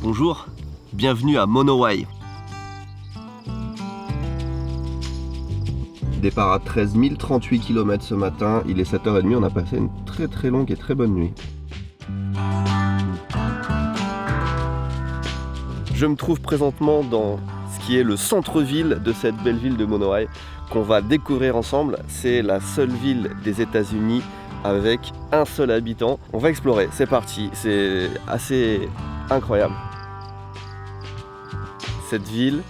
Bonjour, bienvenue à Monowai. Départ à 13 038 km ce matin, il est 7h30, on a passé une très longue et très bonne nuit. Je me trouve présentement dans ce qui est le centre-ville de cette belle ville de Monowai qu'on va découvrir ensemble. C'est la seule ville des États-Unis avec un seul habitant. On va explorer, c'est parti, c'est assez incroyable. Cette ville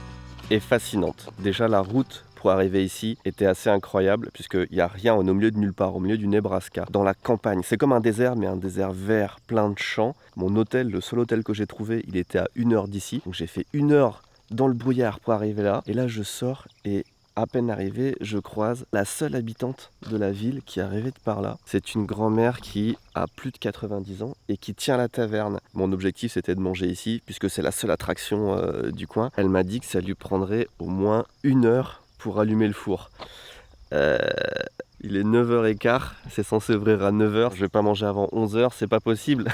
est fascinante. Déjà la route pour arriver ici était assez incroyable puisqu'il n'y a rien, on est au milieu de nulle part, au milieu du Nebraska, dans la campagne. C'est comme un désert mais un désert vert, plein de champs. Mon hôtel, le seul hôtel que j'ai trouvé, il était à 1 heure d'ici. Donc j'ai fait 1 heure dans le brouillard pour arriver là. Et là je sors et à peine arrivé, je croise la seule habitante de la ville qui est arrivée de par là. C'est une grand-mère qui a plus de 90 ans et qui tient la taverne. Mon objectif c'était de manger ici puisque c'est la seule attraction du coin. Elle m'a dit que ça lui prendrait au moins 1 heure pour allumer le four. Il est 9h15, c'est censé ouvrir à 9h. Je vais pas manger avant 11h, c'est pas possible.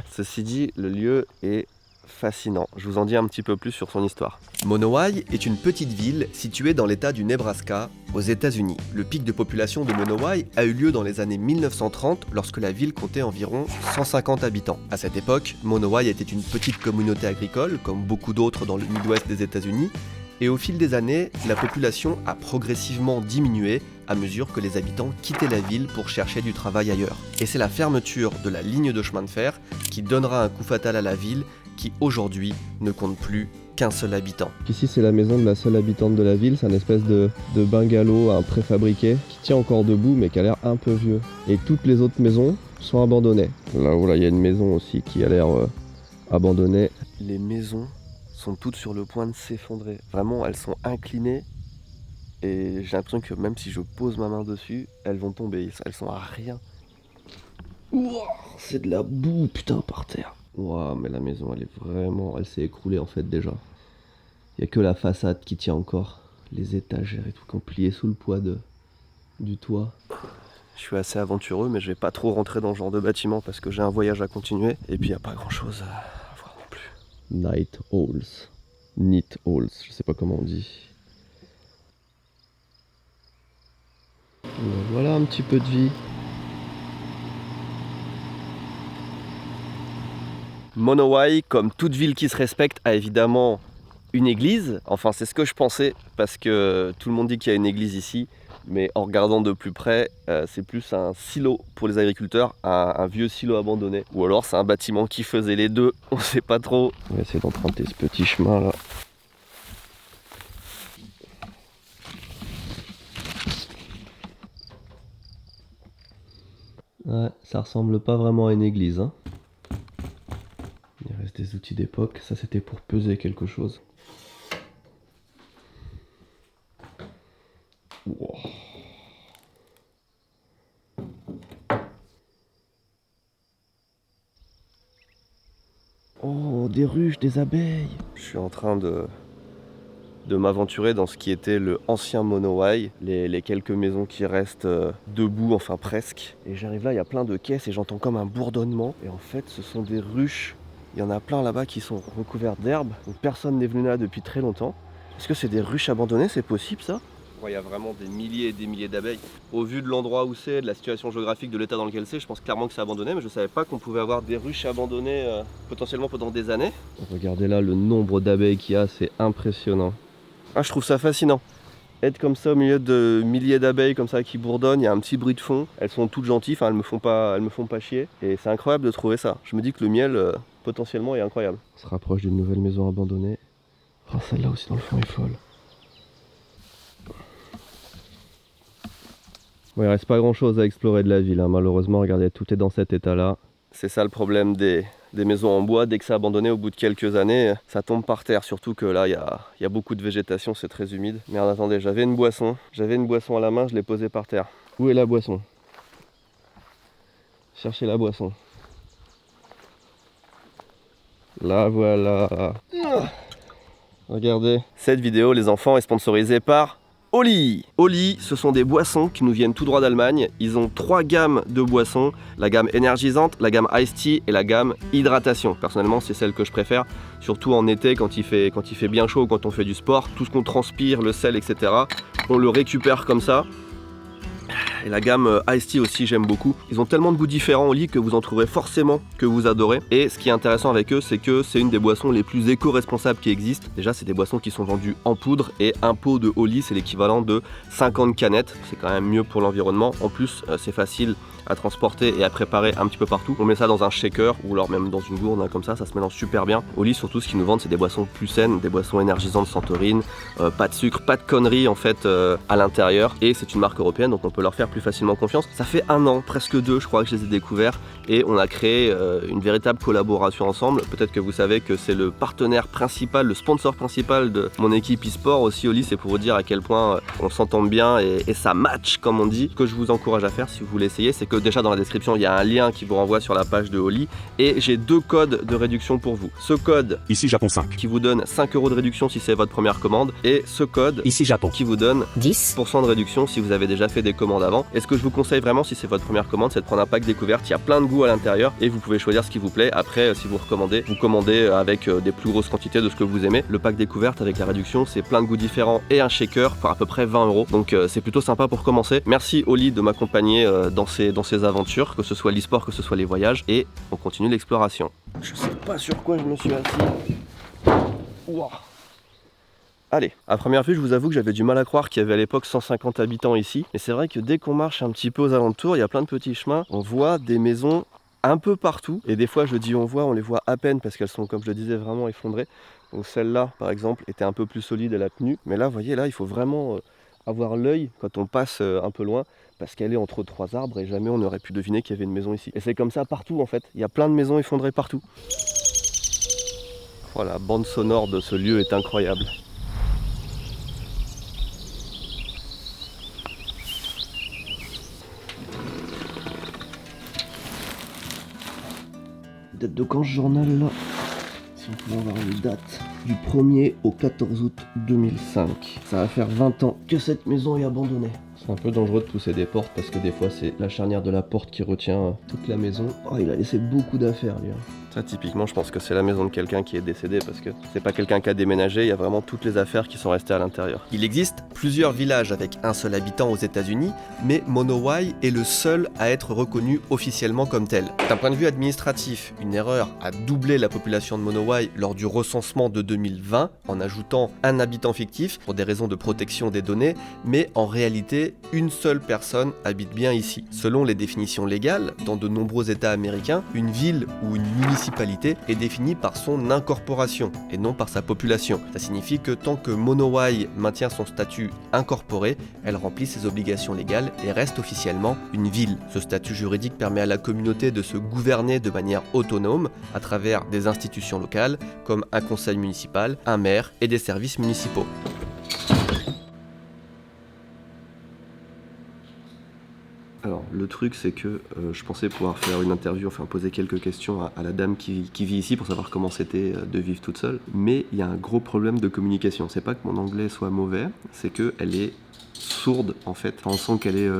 Ceci dit, le lieu est fascinant. Je vous en dis un petit peu plus sur son histoire. Monowai est une petite ville située dans l'état du Nebraska, aux États-Unis. Le pic de population de Monowai a eu lieu dans les années 1930 lorsque la ville comptait environ 150 habitants. À cette époque, Monowai était une petite communauté agricole, comme beaucoup d'autres dans le Midwest des États-Unis, et au fil des années, la population a progressivement diminué à mesure que les habitants quittaient la ville pour chercher du travail ailleurs. Et c'est la fermeture de la ligne de chemin de fer qui donnera un coup fatal à la ville qui aujourd'hui ne compte plus qu'un seul habitant. Ici c'est la maison de la seule habitante de la ville, c'est une espèce de bungalow, un préfabriqué qui tient encore debout mais qui a l'air un peu vieux. Et toutes les autres maisons sont abandonnées. Là-haut là, il y a une maison aussi qui a l'air abandonnée. Les maisons sont toutes sur le point de s'effondrer. Vraiment, elles sont inclinées et j'ai l'impression que même si je pose ma main dessus, elles vont tomber. Elles sont à rien. Ouah, c'est de la boue, putain, par terre. Ouah, mais la maison, elle s'est écroulée en fait déjà. Il n'y a que la façade qui tient encore. Les étagères et tout qui ont plié sous le poids du toit. Je suis assez aventureux, mais je vais pas trop rentrer dans ce genre de bâtiment parce que j'ai un voyage à continuer. Et puis il n'y a pas grand chose à voir non plus. Night Halls. Neat Halls, je sais pas comment on dit. Voilà un petit peu de vie. Monowai, comme toute ville qui se respecte, a évidemment une église. Enfin, c'est ce que je pensais, parce que tout le monde dit qu'il y a une église ici. Mais en regardant de plus près, c'est plus un silo pour les agriculteurs, un vieux silo abandonné. Ou alors c'est un bâtiment qui faisait les deux, on sait pas trop. On va essayer d'emprunter ce petit chemin là. Ouais, ça ressemble pas vraiment à une église, hein. Il reste des outils d'époque, ça c'était pour peser quelque chose. Wow. Oh, des ruches, des abeilles. Je suis en train de m'aventurer dans ce qui était le ancien Monowai, les quelques maisons qui restent debout, enfin presque. Et j'arrive là, il y a plein de caisses et j'entends comme un bourdonnement. Et en fait, ce sont des ruches. Il y en a plein là-bas qui sont recouvertes d'herbe. Donc personne n'est venu là depuis très longtemps. Est-ce que c'est des ruches abandonnées? C'est possible ça? Il y a vraiment des milliers et des milliers d'abeilles. Au vu de l'endroit où c'est, de la situation géographique, de l'état dans lequel c'est, je pense clairement que c'est abandonné, mais je ne savais pas qu'on pouvait avoir des ruches abandonnées potentiellement pendant des années. Regardez là le nombre d'abeilles qu'il y a, c'est impressionnant. Ah, je trouve ça fascinant. Être comme ça au milieu de milliers d'abeilles comme ça qui bourdonnent, il y a un petit bruit de fond. Elles sont toutes gentilles, enfin elles me font pas chier. Et c'est incroyable de trouver ça. Je me dis que le miel potentiellement est incroyable. On se rapproche d'une nouvelle maison abandonnée. Oh, celle-là aussi dans le fond est folle. Bon, il reste pas grand chose à explorer de la ville, hein. Malheureusement, regardez, tout est dans cet état là. C'est ça le problème des maisons en bois. Dès que c'est abandonné, au bout de quelques années, ça tombe par terre. Surtout que là, il y a beaucoup de végétation, c'est très humide. Merde, attendez, j'avais une boisson à la main, je l'ai posée par terre. Où est la boisson? Cherchez la boisson. La voilà. Regardez. Cette vidéo, les enfants, est sponsorisée par Oli. Oli, ce sont des boissons qui nous viennent tout droit d'Allemagne. Ils ont 3 gammes de boissons, la gamme énergisante, la gamme iced tea et la gamme hydratation. Personnellement, c'est celle que je préfère, surtout en été quand il fait bien chaud, quand on fait du sport. Tout ce qu'on transpire, le sel, etc., on le récupère comme ça. Et la gamme Iced Tea aussi, j'aime beaucoup. Ils ont tellement de goûts différents au lit que vous en trouverez forcément que vous adorez. Et ce qui est intéressant avec eux, c'est que c'est une des boissons les plus éco-responsables qui existent. Déjà, c'est des boissons qui sont vendues en poudre et un pot de Oli, c'est l'équivalent de 50 canettes. C'est quand même mieux pour l'environnement. En plus, c'est facile à transporter et à préparer un petit peu partout. On met ça dans un shaker ou alors même dans une gourde, hein, comme ça se mélange super bien. Oli, surtout, ce qu'ils nous vendent, c'est des boissons plus saines, des boissons énergisantes sans taurine, pas de sucre, pas de conneries en fait à l'intérieur. Et c'est une marque européenne, donc on peut leur faire plus facilement confiance. Ça fait 1 an, presque 2, je crois que je les ai découverts et on a créé une véritable collaboration ensemble. Peut-être que vous savez que c'est le partenaire principal, le sponsor principal de mon équipe e-sport aussi. Oli, c'est pour vous dire à quel point on s'entend bien et ça match comme on dit. Ce que je vous encourage à faire si vous voulez essayer, c'est que déjà dans la description il y a un lien qui vous renvoie sur la page de Oli et j'ai 2 codes de réduction pour vous. Ce code Ici Japon 5 qui vous donne 5 € de réduction si c'est votre première commande et ce code Ici Japon qui vous donne 10% de réduction si vous avez déjà fait des commandes avant. Et ce que je vous conseille vraiment si c'est votre première commande, c'est de prendre un pack découverte. Il y a plein de goûts à l'intérieur et vous pouvez choisir ce qui vous plaît. Après, si vous recommandez, vous commandez avec des plus grosses quantités de ce que vous aimez. Le pack découverte avec la réduction, c'est plein de goûts différents et un shaker pour à peu près 20 €. Donc c'est plutôt sympa pour commencer. Merci Oli de m'accompagner dans ces aventures, que ce soit l'e-sport, que ce soit les voyages, et on continue l'exploration. Je sais pas sur quoi je me suis assis. Wow. Allez, à première vue, je vous avoue que j'avais du mal à croire qu'il y avait à l'époque 150 habitants ici. Et c'est vrai que dès qu'on marche un petit peu aux alentours, il y a plein de petits chemins, on voit des maisons un peu partout. Et des fois, je dis on les voit à peine parce qu'elles sont, comme je le disais, vraiment effondrées. Donc celle-là, par exemple, était un peu plus solide, elle a tenu. Mais là, vous voyez, là, il faut vraiment avoir l'œil quand on passe un peu loin, parce qu'elle est entre 3 arbres et jamais on n'aurait pu deviner qu'il y avait une maison ici. Et c'est comme ça partout en fait, il y a plein de maisons effondrées partout. Oh, la bande sonore de ce lieu est incroyable. Date de quand ce journal là? Si on pouvait avoir une date. Du 1er au 14 août 2005. Ça va faire 20 ans que cette maison est abandonnée. C'est un peu dangereux de pousser des portes parce que des fois c'est la charnière de la porte qui retient toute la maison. Oh, il a laissé beaucoup d'affaires lui. Ça typiquement je pense que c'est la maison de quelqu'un qui est décédé parce que c'est pas quelqu'un qui a déménagé, il y a vraiment toutes les affaires qui sont restées à l'intérieur. Il existe plusieurs villages avec un seul habitant aux États-Unis, mais Monowai est le seul à être reconnu officiellement comme tel. D'un point de vue administratif, une erreur a doublé la population de Monowai lors du recensement de 2020 en ajoutant un habitant fictif pour des raisons de protection des données, mais en réalité, une seule personne habite bien ici. Selon les définitions légales, dans de nombreux États américains, une ville ou une municipalité est définie par son incorporation et non par sa population. Ça signifie que tant que Monowai maintient son statut incorporé, elle remplit ses obligations légales et reste officiellement une ville. Ce statut juridique permet à la communauté de se gouverner de manière autonome à travers des institutions locales comme un conseil municipal, un maire et des services municipaux. Alors le truc c'est que je pensais pouvoir faire une interview, enfin poser quelques questions à la dame qui vit ici pour savoir comment c'était de vivre toute seule, mais il y a un gros problème de communication. C'est pas que mon anglais soit mauvais, c'est qu'elle est sourde en fait. Enfin, on sent qu'elle est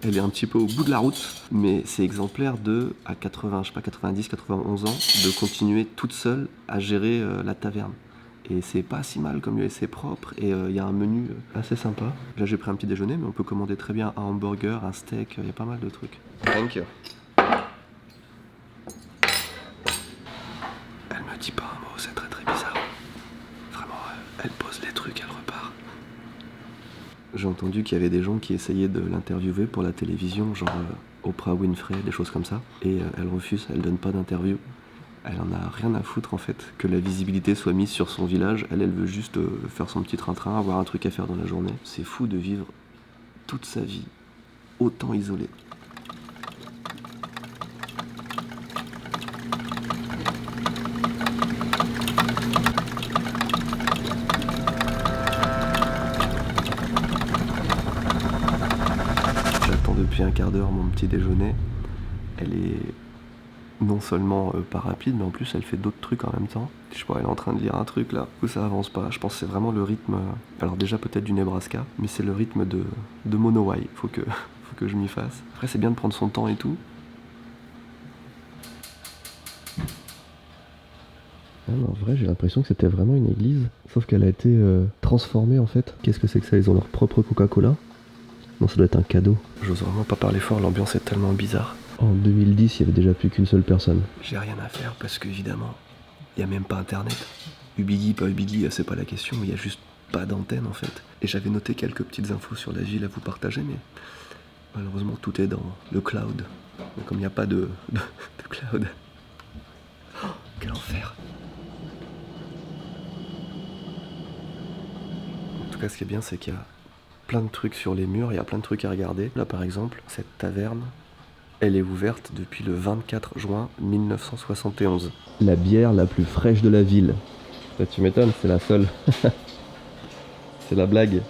elle est un petit peu au bout de la route, mais c'est exemplaire de, à 80, je sais pas, 90, 91 ans, de continuer toute seule à gérer la taverne. Et c'est pas si mal comme lieu, c'est propre et il y a un menu assez sympa. Là j'ai pris un petit déjeuner, mais on peut commander très bien un hamburger, un steak, il y a pas mal de trucs. Thank you. Elle me dit pas un mot, c'est très très bizarre. Vraiment, elle pose les trucs, elle repart. J'ai entendu qu'il y avait des gens qui essayaient de l'interviewer pour la télévision, genre Oprah Winfrey, des choses comme ça. Et elle refuse, elle donne pas d'interview. Elle en a rien à foutre en fait, que la visibilité soit mise sur son village. Elle veut juste faire son petit train-train, avoir un truc à faire dans la journée. C'est fou de vivre toute sa vie autant isolée. J'attends depuis un quart d'heure mon petit déjeuner. Elle est non seulement pas rapide, mais en plus elle fait d'autres trucs en même temps. Je sais pas, elle est en train de lire un truc là, du coup ça avance pas. Je pense que c'est vraiment le rythme, alors déjà peut-être du Nebraska, mais c'est le rythme de Monowai. Faut que je m'y fasse. Après c'est bien de prendre son temps et tout. En vrai j'ai l'impression que c'était vraiment une église, sauf qu'elle a été transformée en fait. Qu'est-ce que c'est que ça? Ils ont leur propre Coca-Cola? Non, ça doit être un cadeau. J'ose vraiment pas parler fort, l'ambiance est tellement bizarre. En 2010, il y avait déjà plus qu'une seule personne. J'ai rien à faire parce qu'évidemment, il n'y a même pas internet. Ubigui, pas Ubigui, c'est pas la question, il y a juste pas d'antenne en fait. Et j'avais noté quelques petites infos sur la ville à vous partager, mais malheureusement tout est dans le cloud. Mais comme il n'y a pas de cloud. Oh, quel enfer! En tout cas, ce qui est bien, c'est qu'il y a plein de trucs sur les murs, il y a plein de trucs à regarder. Là par exemple, cette taverne, elle est ouverte depuis le 24 juin 1971. La bière la plus fraîche de la ville. Là, tu m'étonnes, c'est la seule. C'est la blague.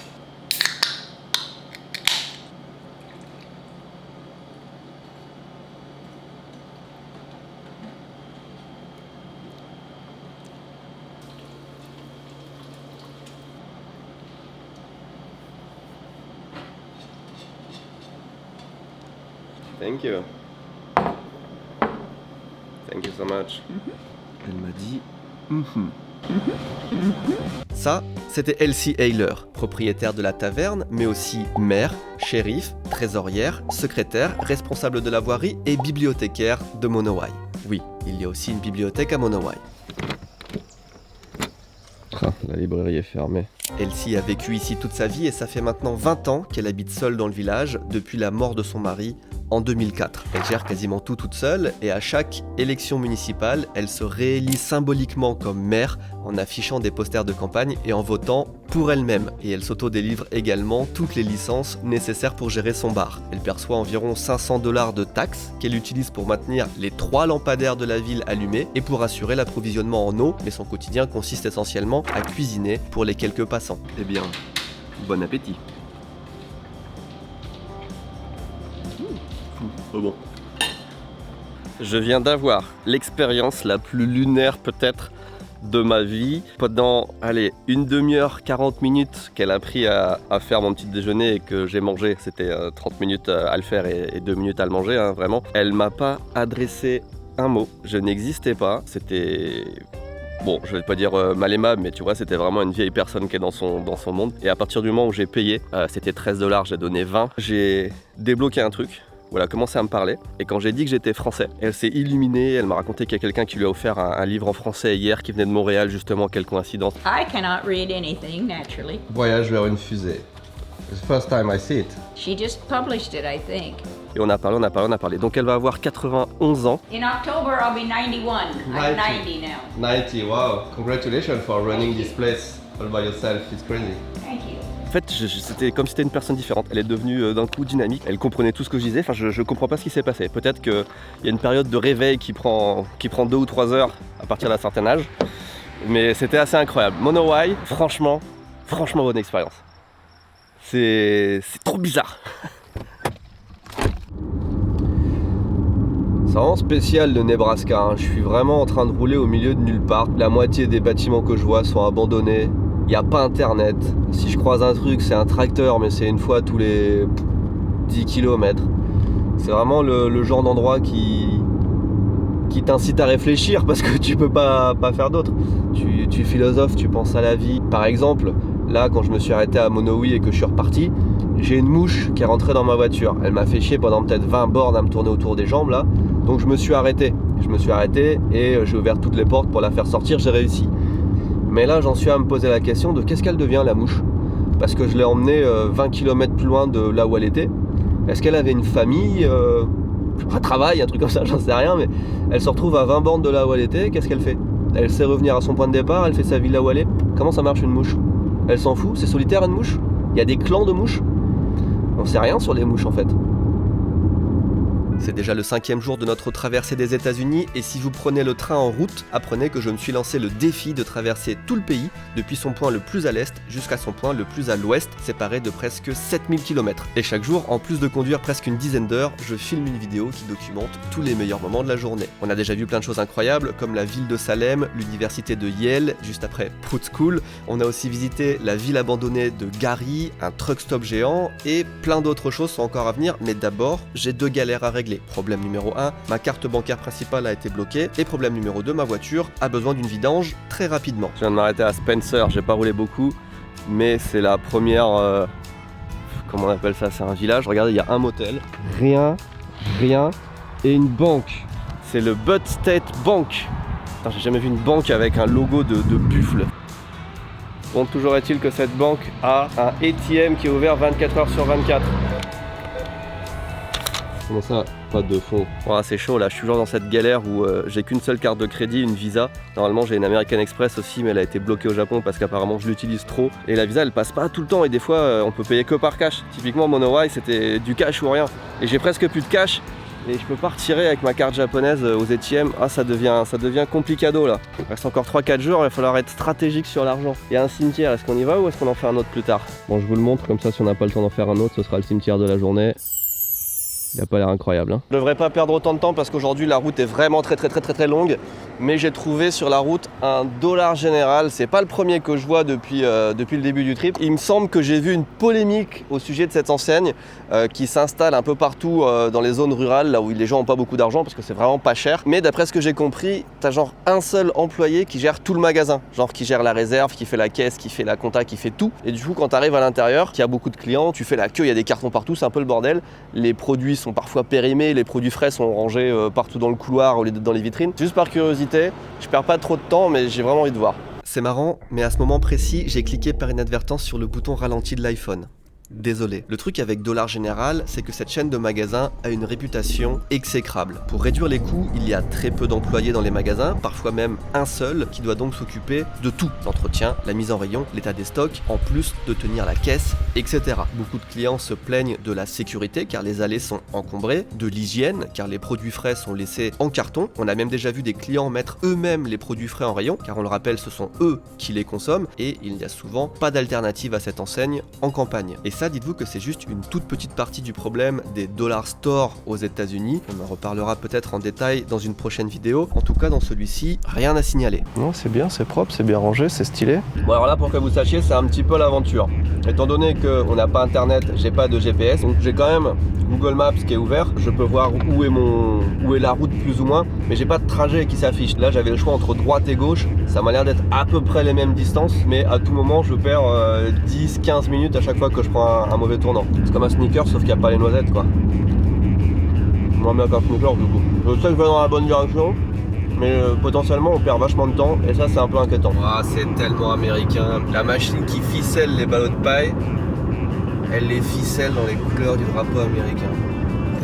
Thank you. Thank you so much. Elle m'a dit Ça, c'était Elsie Ayler, propriétaire de la taverne, mais aussi mère, shérif, trésorière, secrétaire, responsable de la voirie et bibliothécaire de Monowai. Oui, il y a aussi une bibliothèque à Monowai. La librairie est fermée. Elsie a vécu ici toute sa vie et ça fait maintenant 20 ans qu'elle habite seule dans le village depuis la mort de son mari en 2004. Elle gère quasiment tout toute seule et à chaque élection municipale, elle se réélit symboliquement comme maire en affichant des posters de campagne et en votant pour elle-même. Et elle s'auto-délivre également toutes les licences nécessaires pour gérer son bar. Elle perçoit environ 500 $ de taxes qu'elle utilise pour maintenir les 3 lampadaires de la ville allumés et pour assurer l'approvisionnement en eau, mais son quotidien consiste essentiellement à cuisiner pour les quelques passants. Eh bien, bon appétit. Oh bon. Je viens d'avoir l'expérience la plus lunaire peut-être de ma vie. Pendant, une demi-heure, 40 minutes qu'elle a pris à faire mon petit déjeuner et que j'ai mangé, c'était 30 minutes à le faire et 2 minutes à le manger, hein, vraiment. Elle m'a pas adressé un mot, je n'existais pas, c'était... Bon, je vais pas dire mal aimable, mais tu vois, c'était vraiment une vieille personne qui est dans son monde. Et à partir du moment où j'ai payé, c'était 13 $, j'ai donné 20, j'ai débloqué un truc. Voilà, commencé à me parler. Et quand j'ai dit que j'étais français, elle s'est illuminée. Elle m'a raconté qu'il y a quelqu'un qui lui a offert un livre en français hier qui venait de Montréal, justement. Quelle coïncidence. I cannot read anything, naturally. Voyage vers une fusée. It's the first time I see it. She just published it, I think. Et on a parlé. Donc elle va avoir 91 ans. In October, I'll be 91. I'm 90 now. 90, wow. Congratulations for running this place all by yourself. It's crazy. Thank you. En fait, c'était comme si c'était une personne différente. Elle est devenue d'un coup dynamique. Elle comprenait tout ce que je disais. Enfin, je comprends pas ce qui s'est passé. Peut-être qu'il y a une période de réveil qui prend 2 ou 3 heures à partir d'un certain âge. Mais c'était assez incroyable. Monowai, franchement bonne expérience. C'est trop bizarre. C'est vraiment spécial le Nebraska. Hein. Je suis vraiment en train de rouler au milieu de nulle part. La moitié des bâtiments que je vois sont abandonnés. Il n'y a pas internet. Si je croise un truc, c'est un tracteur, mais c'est une fois tous les 10 km. C'est vraiment le genre d'endroit qui t'incite à réfléchir parce que tu peux pas faire d'autre. Tu philosophes, tu penses à la vie. Par exemple, là, quand je me suis arrêté à Monowai et que je suis reparti, j'ai une mouche qui est rentrée dans ma voiture. Elle m'a fait chier pendant peut-être 20 bornes à me tourner autour des jambes là. Donc je me suis arrêté et j'ai ouvert toutes les portes pour la faire sortir, j'ai réussi. Mais là, j'en suis à me poser la question de qu'est-ce qu'elle devient, la mouche. Parce que je l'ai emmenée 20 km plus loin de là où elle était. Est-ce qu'elle avait une famille, un travail, un truc comme ça, j'en sais rien, mais elle se retrouve à 20 bornes de là où elle était, qu'est-ce qu'elle fait? Elle sait revenir à son point de départ, elle fait sa vie là où elle est. Comment ça marche une mouche? Elle s'en fout? C'est solitaire une mouche? Il y a des clans de mouches? On sait rien sur les mouches en fait. C'est déjà le 5e jour de notre traversée des États-Unis et si vous prenez le train en route, apprenez que je me suis lancé le défi de traverser tout le pays depuis son point le plus à l'est jusqu'à son point le plus à l'ouest, séparé de presque 7000 km. Et chaque jour, en plus de conduire presque une dizaine d'heures, je filme une vidéo qui documente tous les meilleurs moments de la journée. On a déjà vu plein de choses incroyables comme la ville de Salem, l'université de Yale, juste après Prout School. On a aussi visité la ville abandonnée de Gary, un truck stop géant et plein d'autres choses sont encore à venir. Mais d'abord, j'ai 2 galères à régler. Problème numéro 1, ma carte bancaire principale a été bloquée. Et problème numéro 2, ma voiture a besoin d'une vidange très rapidement. Je viens de m'arrêter à Spencer, j'ai pas roulé beaucoup, mais c'est la première... comment on appelle ça? C'est un village. Regardez, il y a un motel. Rien, et une banque. C'est le Butte State Bank. J'ai jamais vu une banque avec un logo de buffle. Bon, toujours est-il que cette banque a un ATM qui est ouvert 24 heures sur 24. Comment ça, pas de fond? Oh, c'est chaud là, je suis toujours dans cette galère où j'ai qu'une seule carte de crédit, une Visa. Normalement j'ai une American Express aussi, mais elle a été bloquée au Japon parce qu'apparemment je l'utilise trop. Et la Visa elle passe pas tout le temps et des fois on peut payer que par cash. Typiquement Monowai c'était du cash ou rien. Et j'ai presque plus de cash. Et je peux pas retirer avec ma carte japonaise aux ATM. Ah ça devient complicado là. Il reste encore 3-4 jours, il va falloir être stratégique sur l'argent. Il y a un cimetière, est-ce qu'on y va ou est-ce qu'on en fait un autre plus tard? Bon je vous le montre, comme ça si on n'a pas le temps d'en faire un autre, ce sera le cimetière de la journée. Il a pas l'air incroyable. Je devrais pas perdre autant de temps parce qu'aujourd'hui la route est vraiment très longue. Mais j'ai trouvé sur la route un Dollar General. C'est pas le premier que je vois depuis le début du trip. Il me semble que j'ai vu une polémique au sujet de cette enseigne qui s'installe un peu partout dans les zones rurales, là où les gens ont pas beaucoup d'argent parce que c'est vraiment pas cher. Mais d'après ce que j'ai compris, t'as genre un seul employé qui gère tout le magasin. Genre qui gère la réserve, qui fait la caisse, qui fait la compta, qui fait tout. Et du coup quand t'arrives à l'intérieur, qu'il y a beaucoup de clients, tu fais la queue, il y a des cartons partout, c'est un peu le bordel. Les produits sont parfois périmés, les produits frais sont rangés partout dans le couloir au lieu d'être dans les vitrines. Juste par curiosité, je perds pas trop de temps mais j'ai vraiment envie de voir. C'est marrant, mais à ce moment précis, j'ai cliqué par inadvertance sur le bouton ralenti de l'iPhone. Désolé. Le truc avec Dollar General, c'est que cette chaîne de magasins a une réputation exécrable. Pour réduire les coûts, il y a très peu d'employés dans les magasins, parfois même un seul, qui doit donc s'occuper de tout. L'entretien, la mise en rayon, l'état des stocks, en plus de tenir la caisse, etc. Beaucoup de clients se plaignent de la sécurité, car les allées sont encombrées, de l'hygiène, car les produits frais sont laissés en carton. On a même déjà vu des clients mettre eux-mêmes les produits frais en rayon, car on le rappelle, ce sont eux qui les consomment, et il n'y a souvent pas d'alternative à cette enseigne en campagne. Et ça, dites-vous que c'est juste une toute petite partie du problème des dollar stores aux États-Unis. On en reparlera peut-être en détail dans une prochaine vidéo. En tout cas, dans celui-ci, rien à signaler. Non, c'est bien, c'est propre, c'est bien rangé, c'est stylé. Bon, alors là, pour que vous sachiez, c'est un petit peu l'aventure. Étant donné qu'on n'a pas internet, j'ai pas de GPS, donc j'ai quand même Google Maps qui est ouvert. Je peux voir où est la route plus ou moins, mais j'ai pas de trajet qui s'affiche. Là, j'avais le choix entre droite et gauche. Ça m'a l'air d'être à peu près les mêmes distances, mais à tout moment, je perds 10-15 minutes à chaque fois que je prends un mauvais tournant. C'est comme un sneaker sauf qu'il n'y a pas les noisettes quoi. Moi mais qu'un sneaker du coup. Je sais que je vais dans la bonne direction, mais potentiellement on perd vachement de temps et ça c'est un peu inquiétant. Ah c'est tellement américain. La machine qui ficelle les ballots de paille, elle les ficelle dans les couleurs du drapeau américain.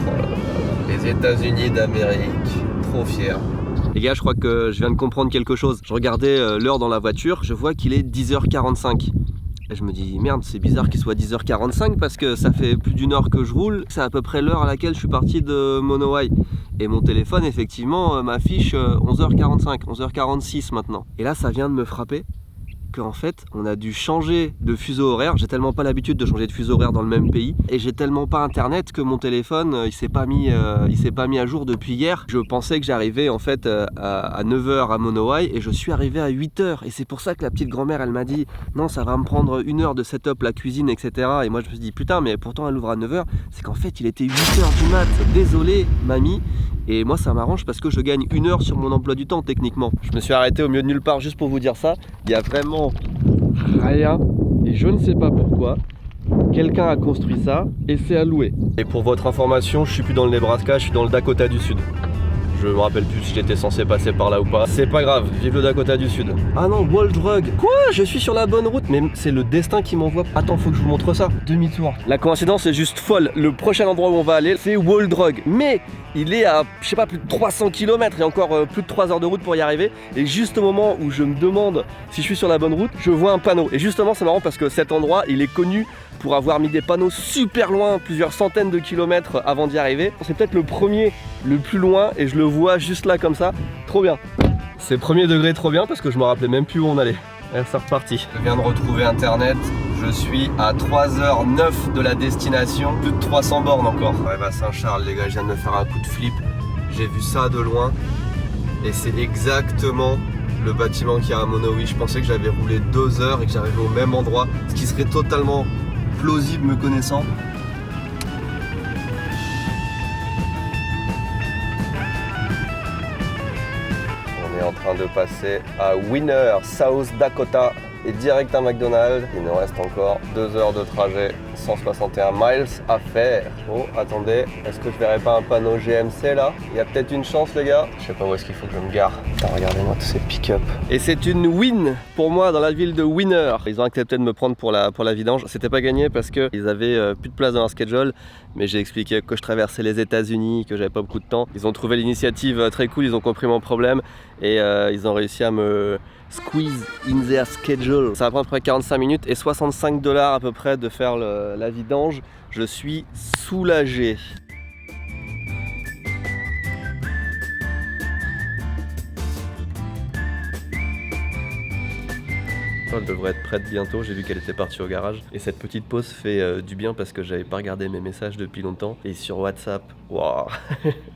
Oh là là, les États-Unis d'Amérique, trop fier. Les gars, je crois que je viens de comprendre quelque chose. Je regardais l'heure dans la voiture, je vois qu'il est 10h45. Et je me dis merde, c'est bizarre qu'il soit 10h45 parce que ça fait plus d'une heure que je roule. C'est à peu près l'heure à laquelle je suis parti de Monowai. Et mon téléphone effectivement m'affiche 11h45, 11h46 maintenant. Et là ça vient de me frapper qu'en fait on a dû changer de fuseau horaire. J'ai tellement pas l'habitude de changer de fuseau horaire dans le même pays et j'ai tellement pas internet que mon téléphone il s'est pas mis à jour depuis hier. Je pensais que j'arrivais en fait à 9h à Monowai et je suis arrivé à 8h et c'est pour ça que la petite grand-mère elle m'a dit non ça va me prendre 1 heure de setup la cuisine etc. Et moi je me suis dit putain mais pourtant elle ouvre à 9h, c'est qu'en fait il était 8h du mat. Désolé mamie. Et moi ça m'arrange parce que je gagne 1 heure sur mon emploi du temps techniquement. Je me suis arrêté au milieu de nulle part juste pour vous dire ça. Il y a vraiment rien et je ne sais pas pourquoi. Quelqu'un a construit ça et c'est à louer. Et pour votre information, je suis plus dans le Nebraska, je suis dans le Dakota du Sud. Je me rappelle plus si j'étais censé passer par là ou pas. C'est pas grave, vive le Dakota du Sud. Ah non, Wall Drug. Quoi? Je suis sur la bonne route. Mais c'est le destin qui m'envoie. Attends, faut que je vous montre ça. Demi-tour. La coïncidence est juste folle. Le prochain endroit où on va aller, c'est Wall Drug. Mais il est à, je sais pas, plus de 300 km. Il y a encore plus de 3 heures de route pour y arriver. Et juste au moment où je me demande si je suis sur la bonne route, je vois un panneau. Et justement, c'est marrant parce que cet endroit, il est connu pour avoir mis des panneaux super loin, plusieurs centaines de kilomètres avant d'y arriver. C'est peut-être le premier, le plus loin, et je le vois juste là comme ça. Trop bien. C'est premier degré trop bien parce que je me rappelais même plus où on allait. Allez, c'est reparti. Je viens de retrouver internet. Je suis à 3h09 de la destination. Plus de 300 bornes encore. Ouais, bah Saint-Charles, les gars, je viens de me faire un coup de flip. J'ai vu ça de loin. Et c'est exactement le bâtiment qu'il y a à Monowi. Je pensais que j'avais roulé 2 heures et que j'arrivais au même endroit. Ce qui serait totalement plausible me connaissant. En train de passer à Winner, South Dakota et direct à McDonald's. Il nous reste encore 2 heures de trajet, 161 miles à faire. Oh, attendez, est-ce que je verrai pas un panneau GMC là? Il y a peut-être une chance les gars. Je sais pas où est-ce qu'il faut que je me gare. Putain, regardez-moi tous ces pick-up. Et c'est une win pour moi dans la ville de Winner. Ils ont accepté de me prendre pour la vidange. C'était pas gagné parce qu'ils avaient plus de place dans leur schedule. Mais j'ai expliqué que je traversais les États-Unis, que j'avais pas beaucoup de temps. Ils ont trouvé l'initiative très cool, ils ont compris mon problème et ils ont réussi à me squeeze in their schedule. Ça va prendre à peu près 45 minutes et 65 $ à peu près de faire la vidange. Je suis soulagé. Elle devrait être prête bientôt, j'ai vu qu'elle était partie au garage. Et cette petite pause fait du bien parce que j'avais pas regardé mes messages depuis longtemps. Et sur WhatsApp, waouh,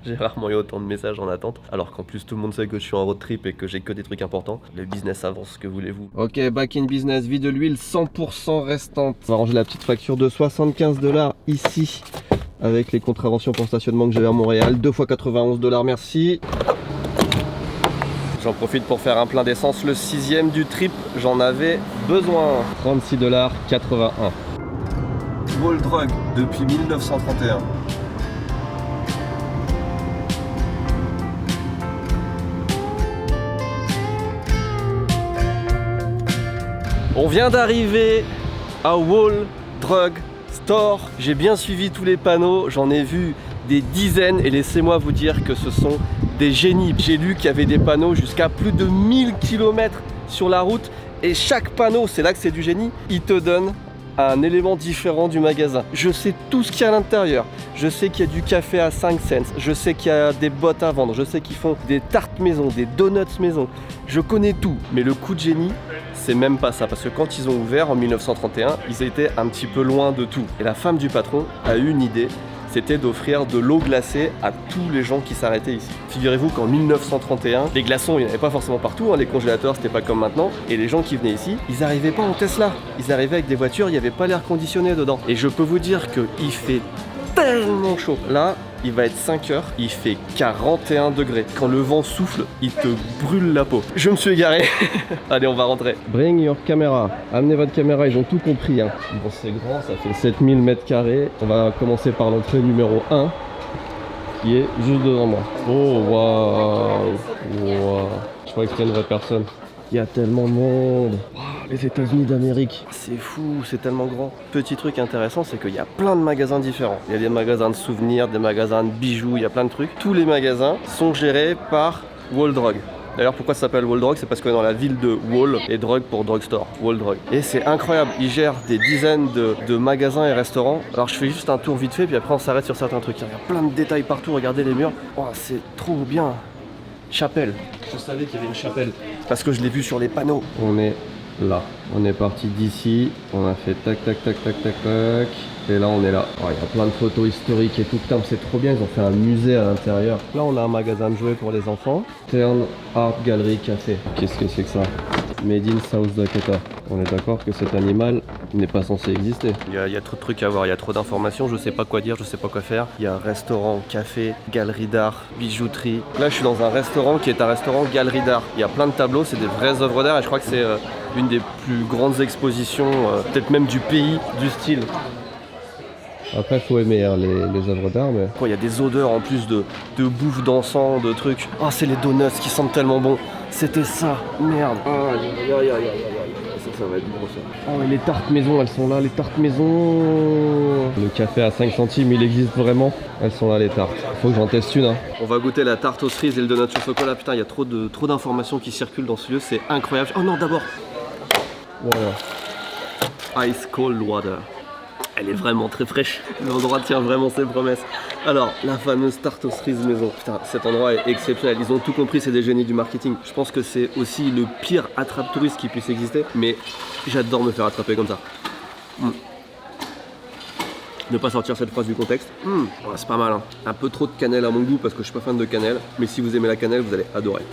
j'ai rarement eu autant de messages en attente. Alors qu'en plus tout le monde sait que je suis en road trip et que j'ai que des trucs importants. Le business avance, que voulez-vous. Ok, back in business, vie de l'huile 100% restante. On va ranger la petite facture de 75 $ ici. Avec les contraventions pour stationnement que j'avais à Montréal. 2 fois 91 $, merci. J'en profite pour faire un plein d'essence, le 6e du trip, j'en avais besoin. 36 $ 81. Wall Drug depuis 1931. On vient d'arriver à Wall Drug Store. J'ai bien suivi tous les panneaux, j'en ai vu des dizaines et laissez-moi vous dire que ce sont des génies. J'ai lu qu'il y avait des panneaux jusqu'à plus de 1000 km sur la route et chaque panneau, c'est là que c'est du génie, il te donne un élément différent du magasin. Je sais tout ce qu'il y a à l'intérieur. Je sais qu'il y a du café à 5 cents. Je sais qu'il y a des bottes à vendre. Je sais qu'ils font des tartes maison, des donuts maison. Je connais tout. Mais le coup de génie, c'est même pas ça. Parce que quand ils ont ouvert en 1931, ils étaient un petit peu loin de tout. Et la femme du patron a eu une idée. C'était d'offrir de l'eau glacée à tous les gens qui s'arrêtaient ici. Figurez-vous qu'en 1931, les glaçons, il n'y en avait pas forcément partout, hein, les congélateurs, c'était pas comme maintenant, et les gens qui venaient ici, ils n'arrivaient pas en Tesla, ils arrivaient avec des voitures, il n'y avait pas l'air conditionné dedans. Et je peux vous dire qu'il fait tellement chaud. Là, il va être 5 heures, il fait 41 degrés. Quand le vent souffle, il te brûle la peau. Je me suis égaré. Allez, on va rentrer. Bring your camera. Amenez votre caméra, ils ont tout compris. Hein. Bon, c'est grand, ça fait 7000 m². On va commencer par l'entrée numéro 1, qui est juste devant moi. Oh, waouh. Wow. Je crois que c'était une vraie personne. Il y a tellement de monde. Oh, les États-Unis d'Amérique. C'est fou, c'est tellement grand. Petit truc intéressant, c'est qu'il y a plein de magasins différents. Il y a des magasins de souvenirs, des magasins de bijoux, il y a plein de trucs. Tous les magasins sont gérés par Wall Drug. D'ailleurs, pourquoi ça s'appelle Wall Drug? C'est parce que dans la ville de Wall, et Drug pour drugstore, Wall Drug. Et c'est incroyable, ils gèrent des dizaines de magasins et restaurants. Alors je fais juste un tour vite fait, puis après on s'arrête sur certains trucs. Il y a plein de détails partout, regardez les murs. Oh, c'est trop bien. Chapelle. Je savais qu'il y avait une chapelle parce que je l'ai vu sur les panneaux. On est là. On est parti d'ici. On a fait tac tac tac tac tac tac. Et là on est là. Oh, il y a plein de photos historiques et tout. Putain, c'est trop bien. Ils ont fait un musée à l'intérieur. Là on a un magasin de jouets pour les enfants. Turn Art Gallery Café. Qu'est-ce que c'est que ça? Made in South Dakota. On est d'accord que cet animal n'est pas censé exister. Il y a trop de trucs à voir, il y a trop d'informations, je sais pas quoi dire, je sais pas quoi faire. Il y a restaurant, café, galerie d'art, bijouterie. Là je suis dans un restaurant qui est un restaurant galerie d'art. Il y a plein de tableaux, c'est des vraies œuvres d'art et je crois que c'est une des plus grandes expositions, peut-être même du pays, du style. Après faut aimer hein, les œuvres d'art mais... Il y a des odeurs en plus de bouffe, d'encens, de trucs. Ah, c'est les donuts qui sentent tellement bon. C'était ça, merde. Ça va être gros ça. Oh, et les tartes maison, elles sont là, les tartes maison. Le café à 5 centimes, il existe vraiment. Elles sont là les tartes. Faut que j'en teste une. Hein. On va goûter la tarte aux cerises et le donut au chocolat. Putain, il y a trop d'informations qui circulent dans ce lieu, c'est incroyable. Oh non, d'abord. Voilà. Ice cold water. Elle est vraiment très fraîche. L'endroit tient vraiment ses promesses. Alors, la fameuse tarte aux cerises maison. Putain, cet endroit est exceptionnel. Ils ont tout compris, c'est des génies du marketing. Je pense que c'est aussi le pire attrape-touriste qui puisse exister. Mais j'adore me faire attraper comme ça. Ne pas sortir cette phrase du contexte. Ouais, c'est pas mal, hein. Un peu trop de cannelle à mon goût parce que je suis pas fan de cannelle. Mais si vous aimez la cannelle, vous allez adorer.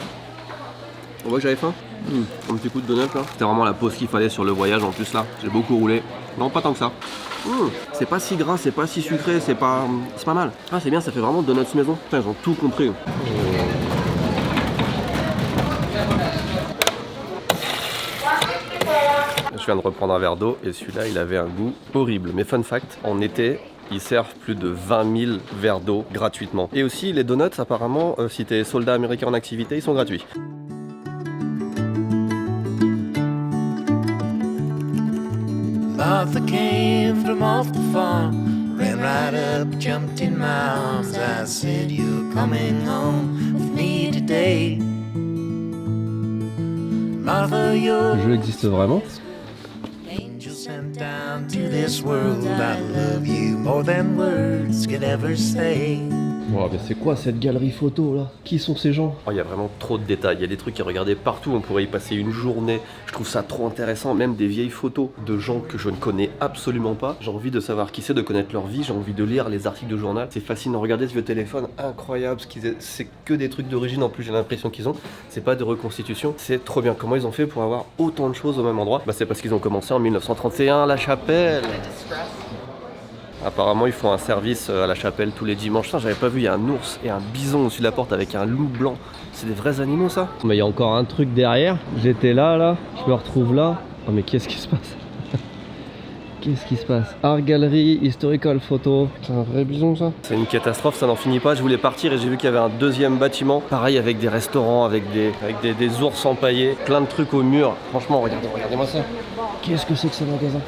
On voit que j'avais faim. Un petit coup de donut là. C'était vraiment la pause qu'il fallait sur le voyage en plus là. J'ai beaucoup roulé. Non, pas tant que ça. C'est pas si gras, c'est pas si sucré, c'est pas mal. Ah, c'est bien, ça fait vraiment donuts maison. Putain, ils ont tout compris. Je viens de reprendre un verre d'eau et celui-là, il avait un goût horrible. Mais fun fact, en été, ils servent plus de 20 000 verres d'eau gratuitement. Et aussi, les donuts, apparemment, si t'es soldat américain en activité, ils sont gratuits. Martha came from off the farm, ran right up, jumped in my arms. I said, you're coming home with me today. Martha, you're Le jeu existe vraiment? angel sent down to this world. I love you more than words could ever say. Oh, mais c'est quoi cette galerie photo là? Qui sont ces gens? Oh, il y a vraiment trop de détails, il y a des trucs à regarder partout, on pourrait y passer une journée. Je trouve ça trop intéressant, même des vieilles photos de gens que je ne connais absolument pas. J'ai envie de savoir qui c'est, de connaître leur vie, j'ai envie de lire les articles de journal. C'est fascinant, regardez ce vieux téléphone, incroyable, c'est que des trucs d'origine en plus, j'ai l'impression qu'ils ont. C'est pas de reconstitution, c'est trop bien. Comment ils ont fait pour avoir autant de choses au même endroit? Bah c'est parce qu'ils ont commencé en 1931, la chapelle. Apparemment ils font un service à la chapelle tous les dimanches. Putain, j'avais pas vu, il y a un ours et un bison au-dessus de la porte avec un loup blanc. C'est des vrais animaux ça? Mais il y a encore un truc derrière. J'étais là, je me retrouve là. Oh mais qu'est-ce qui se passe? Qu'est-ce qui se passe? Art Gallery, Historical Photo. C'est un vrai bison ça? C'est une catastrophe, ça n'en finit pas. Je voulais partir et j'ai vu qu'il y avait un deuxième bâtiment. Pareil avec des restaurants, avec des ours empaillés. Plein de trucs au mur. Franchement, regardez-moi ça. Qu'est-ce que c'est que ce magasin?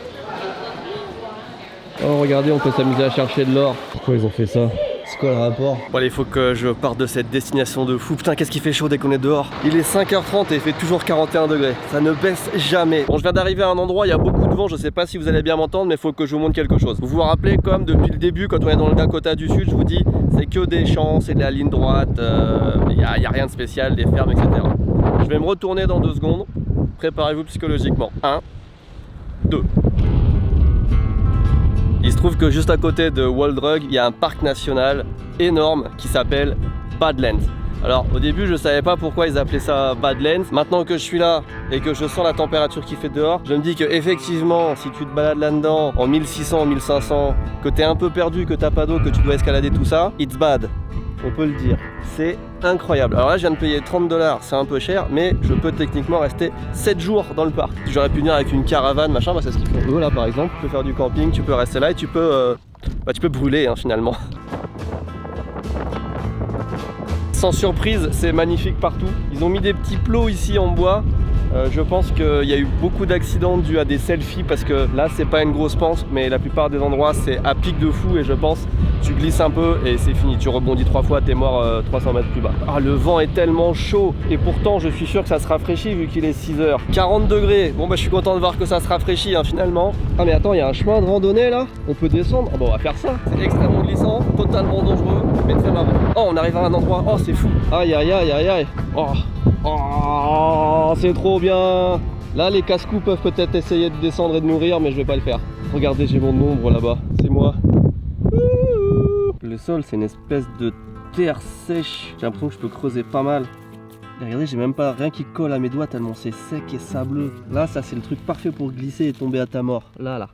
Oh regardez, on peut s'amuser à chercher de l'or. Pourquoi ils ont fait ça? C'est quoi le rapport? Bon allez, il faut que je parte de cette destination de fou. Putain, qu'est-ce qu'il fait chaud dès qu'on est dehors. Il est 5h30 et il fait toujours 41 degrés. Ça ne baisse jamais. Bon, je viens d'arriver à un endroit, il y a beaucoup de vent. Je sais pas si vous allez bien m'entendre, mais il faut que je vous montre quelque chose. Vous vous rappelez, comme depuis le début, quand on est dans le Dakota du Sud, je vous dis, c'est que des champs, c'est de la ligne droite, il y a rien de spécial, des fermes, etc. Je vais me retourner dans 2 secondes. Préparez-vous psychologiquement. 1, 2. Il se trouve que juste à côté de Wall Drug, il y a un parc national énorme qui s'appelle Badlands. Alors au début je savais pas pourquoi ils appelaient ça Badlands. Maintenant que je suis là et que je sens la température qu'il fait dehors, je me dis que effectivement si tu te balades là-dedans en 1600, 1500, que t'es un peu perdu, que t'as pas d'eau, que tu dois escalader tout ça, it's bad. On peut le dire, c'est incroyable. Alors là je viens de payer 30 $, c'est un peu cher, mais je peux techniquement rester 7 jours dans le parc. J'aurais pu venir avec une caravane, machin, bah c'est ce qu'ils font eux là par exemple. Tu peux faire du camping, tu peux rester là et tu peux brûler hein, finalement. Sans surprise, c'est magnifique partout. Ils ont mis des petits plots ici en bois. Je pense qu'il y a eu beaucoup d'accidents dus à des selfies parce que là c'est pas une grosse pente, mais la plupart des endroits c'est à pic de fou et je pense tu glisses un peu et c'est fini, tu rebondis 3 fois, t'es mort 300 mètres plus bas. Ah, le vent est tellement chaud et pourtant je suis sûr que ça se rafraîchit vu qu'il est 6h. 40 degrés, bon bah je suis content de voir que ça se rafraîchit hein, finalement. Ah mais attends, il y a un chemin de randonnée là, on peut descendre. Ah bon, on va faire ça, c'est extrêmement glissant, totalement dangereux, mais très marrant. Oh, on arrive à un endroit, oh c'est fou. Aïe aïe aïe aïe aïe. Oh, c'est trop bien. Là les casse-cou peuvent peut-être essayer de descendre et de nourrir, mais je vais pas le faire. Regardez, j'ai mon ombre là-bas, c'est moi. Le sol c'est une espèce de terre sèche. J'ai l'impression que je peux creuser pas mal. Et regardez, j'ai même pas rien qui colle à mes doigts tellement c'est sec et sableux. Là ça c'est le truc parfait pour glisser et tomber à ta mort. Là.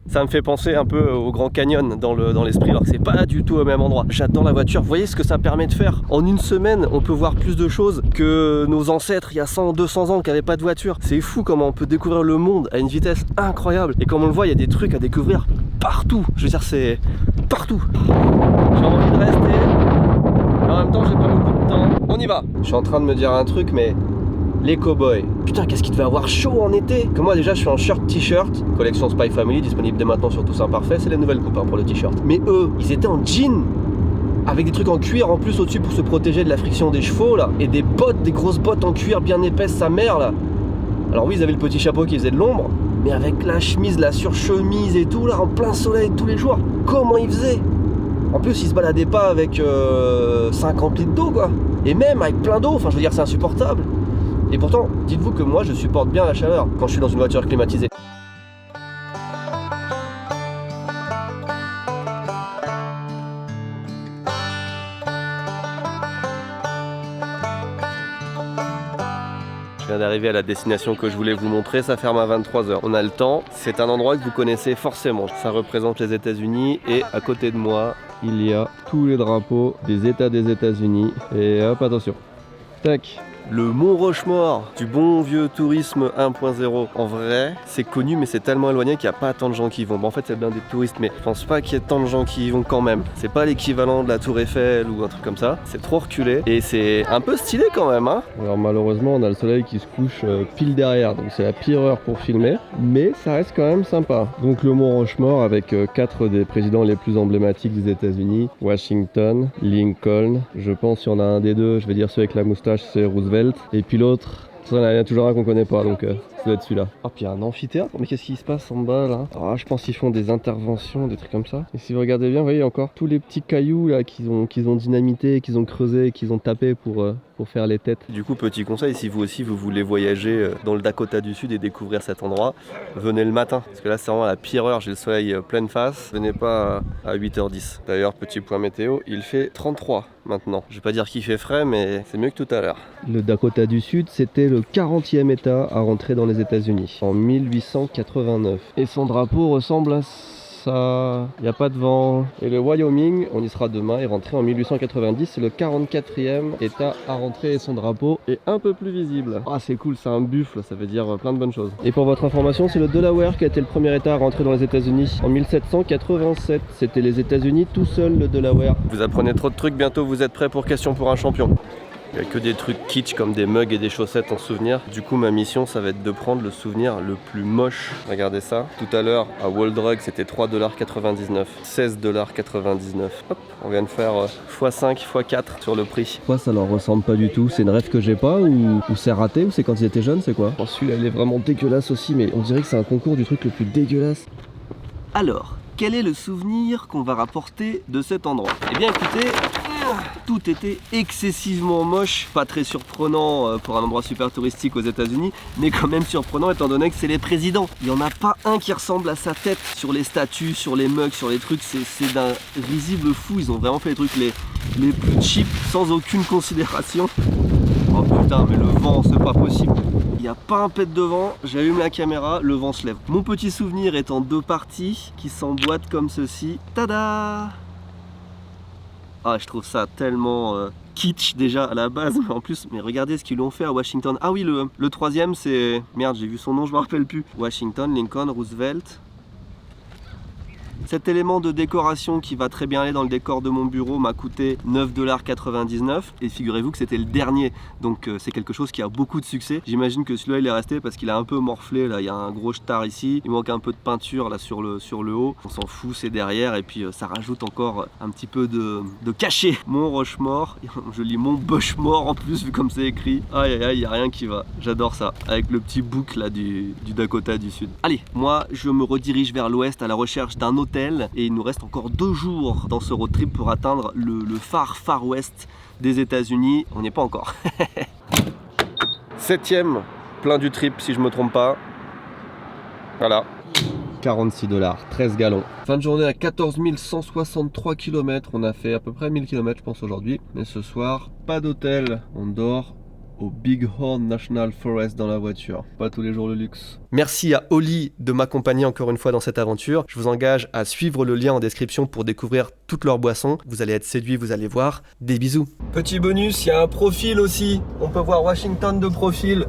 Ça me fait penser un peu au Grand Canyon dans l'esprit, alors que c'est pas du tout au même endroit. J'adore la voiture, vous voyez ce que ça permet de faire? En une semaine, on peut voir plus de choses que nos ancêtres il y a 100, 200 ans qui n'avaient pas de voiture. C'est fou comment on peut découvrir le monde à une vitesse incroyable. Et comme on le voit, il y a des trucs à découvrir partout. Je veux dire, c'est partout. J'ai envie de rester, mais en même temps, j'ai pas beaucoup de temps. On y va. Je suis en train de me dire un truc, mais... les cowboys, putain qu'est-ce qu'il devait avoir chaud en été. Que moi déjà je suis en shirt t-shirt, collection Spy Family disponible dès maintenant sur Tous Imparfait, c'est les nouvelles coupes hein, pour le t-shirt. Mais eux, ils étaient en jean, avec des trucs en cuir en plus au-dessus pour se protéger de la friction des chevaux là, et des bottes, des grosses bottes en cuir bien épaisses sa mère là. Alors oui ils avaient le petit chapeau qui faisait de l'ombre, Mais avec la chemise, la surchemise et tout, là, en plein soleil tous les jours, comment il faisait? En plus, il se baladait pas avec 50 litres d'eau, quoi. Et même avec plein d'eau, enfin, je veux dire, c'est insupportable. Et pourtant, dites-vous que moi, je supporte bien la chaleur quand je suis dans une voiture climatisée. Je viens d'arriver à la destination que je voulais vous montrer, ça ferme à 23h. On a le temps, c'est un endroit que vous connaissez forcément. Ça représente les États-Unis et à côté de moi, il y a tous les drapeaux des États des États-Unis. Et hop, attention. Tac. Le Mont Rushmore du bon vieux tourisme 1.0. En vrai, c'est connu, mais c'est tellement éloigné qu'il n'y a pas tant de gens qui y vont. Bon, en fait, c'est bien des touristes, mais je pense pas qu'il y ait tant de gens qui y vont quand même. C'est pas l'équivalent de la Tour Eiffel ou un truc comme ça. C'est trop reculé et c'est un peu stylé quand même, hein. Alors malheureusement, on a le soleil qui se couche pile derrière, donc c'est la pire heure pour filmer, mais ça reste quand même sympa. Donc le Mont Rushmore avec 4 des présidents les plus emblématiques des États-Unis, Washington, Lincoln. Je pense qu'il y en a un des deux, je vais dire celui avec la moustache, c'est Roosevelt. Et puis l'autre, il y en a toujours un qu'on connaît pas, donc ça doit être celui-là. Ah, puis il y a un amphithéâtre, mais qu'est-ce qui se passe en bas là? Ah, je pense qu'ils font des interventions, des trucs comme ça. Et si vous regardez bien, vous voyez encore tous les petits cailloux là qu'ils ont dynamité, qu'ils ont creusé, qu'ils ont tapé pour faire les têtes. Du coup, petit conseil, si vous aussi vous voulez voyager dans le Dakota du Sud et découvrir cet endroit, venez le matin, parce que là c'est vraiment la pire heure, j'ai le soleil pleine face. Venez pas à 8h10. D'ailleurs, petit point météo, il fait 33 maintenant. Je vais pas dire qu'il fait frais, mais c'est mieux que tout à l'heure. Le Dakota du Sud, c'était le 40e état à rentrer dans les États-Unis en 1889. Et son drapeau ressemble à ça. Il n'y a pas de vent. Et le Wyoming, on y sera demain, est rentré en 1890. C'est le 44e état à rentrer et son drapeau est un peu plus visible. Ah, c'est cool, c'est un buffle, ça veut dire plein de bonnes choses. Et pour votre information, c'est le Delaware qui a été le premier état à rentrer dans les États-Unis en 1787. C'était les États-Unis tout seul, le Delaware. Vous apprenez trop de trucs, bientôt vous êtes prêts pour Question pour un champion. Il n'y a que des trucs kitsch comme des mugs et des chaussettes en souvenir. Du coup, ma mission, ça va être de prendre le souvenir le plus moche. Regardez ça. Tout à l'heure, à Wall Drug, c'était 3,99$. 16,99$. Hop, on vient de faire x5, x4 sur le prix. Pourquoi ça leur ressemble pas du tout? C'est une rêve que j'ai pas ou c'est raté ou c'est quand ils étaient jeunes? C'est quoi? Celui-là, il est vraiment dégueulasse aussi, mais on dirait que c'est un concours du truc le plus dégueulasse. Alors, quel est le souvenir qu'on va rapporter de cet endroit? Eh bien, écoutez... Tout était excessivement moche, pas très surprenant pour un endroit super touristique aux États-Unis, mais quand même surprenant étant donné que c'est les présidents. Il n'y en a pas un qui ressemble à sa tête sur les statues, sur les mugs, sur les trucs, c'est d'un risible fou. Ils ont vraiment fait les trucs les plus cheap, sans aucune considération. Oh putain, mais le vent, c'est pas possible. Il n'y a pas un pet de vent, j'allume la caméra, le vent se lève. Mon petit souvenir est en 2 parties qui s'emboîtent comme ceci. Tada! Ah, je trouve ça tellement kitsch déjà à la base, mais en plus, mais regardez ce qu'ils l'ont fait à Washington. Ah oui, le troisième c'est... Merde, j'ai vu son nom, je me rappelle plus. Washington, Lincoln, Roosevelt. Cet élément de décoration qui va très bien aller dans le décor de mon bureau m'a coûté 9,99$. Et figurez-vous que c'était le dernier, donc c'est quelque chose qui a beaucoup de succès. J'imagine que celui-là il est resté parce qu'il a un peu morflé, là il y a un gros star ici. Il manque un peu de peinture là sur le haut. On s'en fout, c'est derrière et puis ça rajoute encore un petit peu de cachet. Mont Rushmore, je lis Mont Bushmore en plus vu comme c'est écrit. Aïe aïe aïe, il n'y a rien qui va. J'adore ça, avec le petit bouc là du Dakota du Sud. Allez, moi je me redirige vers l'ouest à la recherche d'un hôtel. Et il nous reste encore 2 jours dans ce road trip pour atteindre le Far West des États-Unis. On n'y est pas encore. 7e plein du trip si je me trompe pas. Voilà. 46$, 13 gallons. Fin de journée à 14 163 km. On a fait à peu près 1000 km je pense aujourd'hui. Mais ce soir, pas d'hôtel. On dort au Bighorn National Forest dans la voiture. Pas tous les jours le luxe. Merci à Oli de m'accompagner encore une fois dans cette aventure. Je vous engage à suivre le lien en description pour découvrir toutes leurs boissons. Vous allez être séduits, vous allez voir. Des bisous. Petit bonus, il y a un profil aussi. On peut voir Washington de profil.